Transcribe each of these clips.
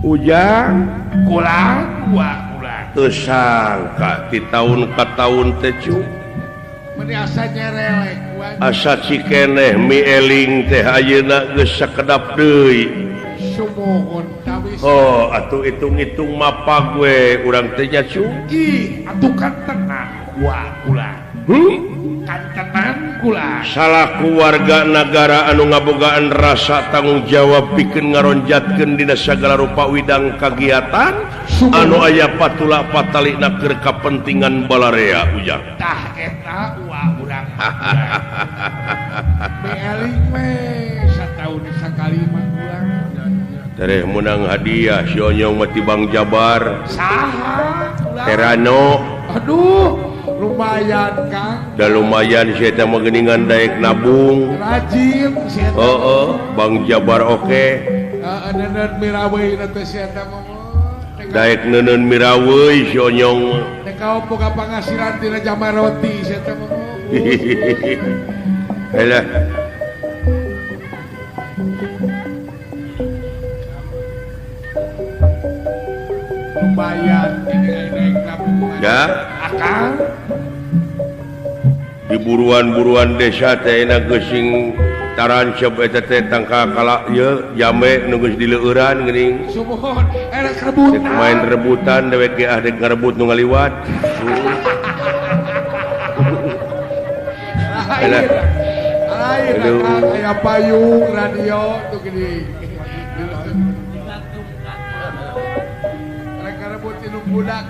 ujang Kulang tersangka di tahun ke tahun tecu asa nyerelek asa cikeneh mie eling teh ayeuna geus sakedap deui sumuhun tapi oh atuh hitung-hitung mapa gue urang teh nya cu atuh kan tenang kula kan tenang kula salah keluarga negara anu ngabogaan rasa tanggung jawab pikeun ngaronjatkeun dina sagala rupa widang kagiatan anu aya patula patalina keur kapentingan balarea ujang tah eta urang beeling we sataun sakali mah urang tereh menang hadiah si Onyong mati Bang Jabar saha Terano aduh lumayan Kang da lumayan si eta mah geuningan daek nabung rajin si eta Bang Jabar oke neneun mirawei teh si eta mah daek neneun mirawei si Onyong teh kau boga pangasiran tina jamah roti si eta mah Elah lumayan ini naik nabung ya akang di buruan-buruan desa teh na geusing tarancep eta teh tangka kala ieu jame nu geus dileueuran geuning sumuhun erek rebutan main rebutan dewek ge ah dek ngarebut nu ngaliwat lain akang aya payung radio tuh gini erek ngarebut nu budak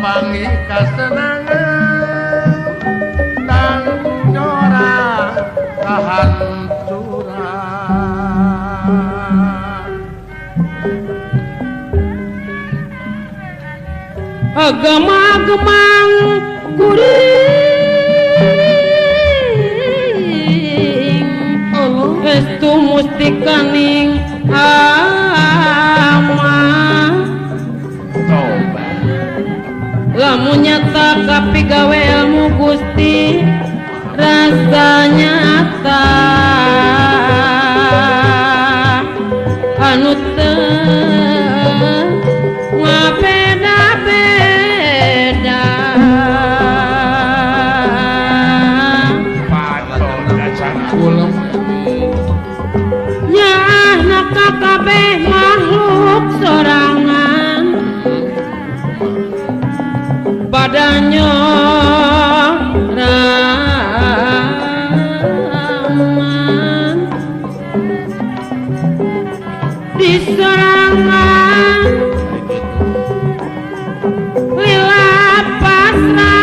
pangi kasenangan dan nyora kahancuran agama-gemang kuring estu mustikaning lamun nyata kapi gawe ilmu Gusti rasa nyata anu teu ngabeda-beda paton gacan kulem nyah nak kabeh makhluk sorangan badannya raman di serangan lila pasrah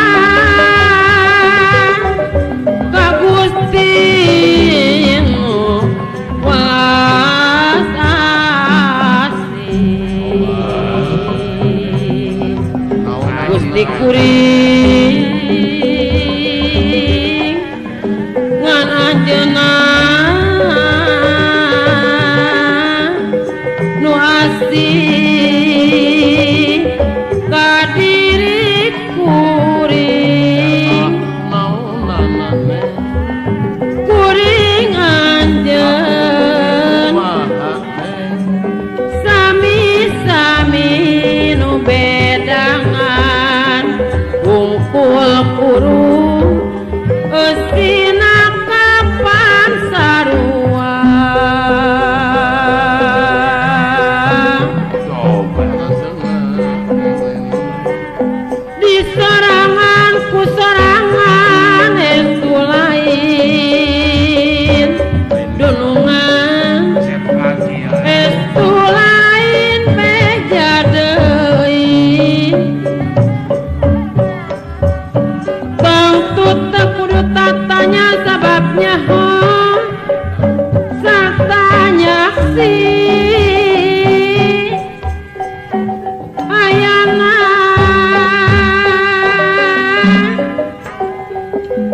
ka Gusti welas asih Gusti kuring ngan ajeuna nu asih ka diri kuring kuring anjeun sami-sami nu bedangan kumpul kurung estina kapan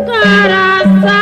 karasa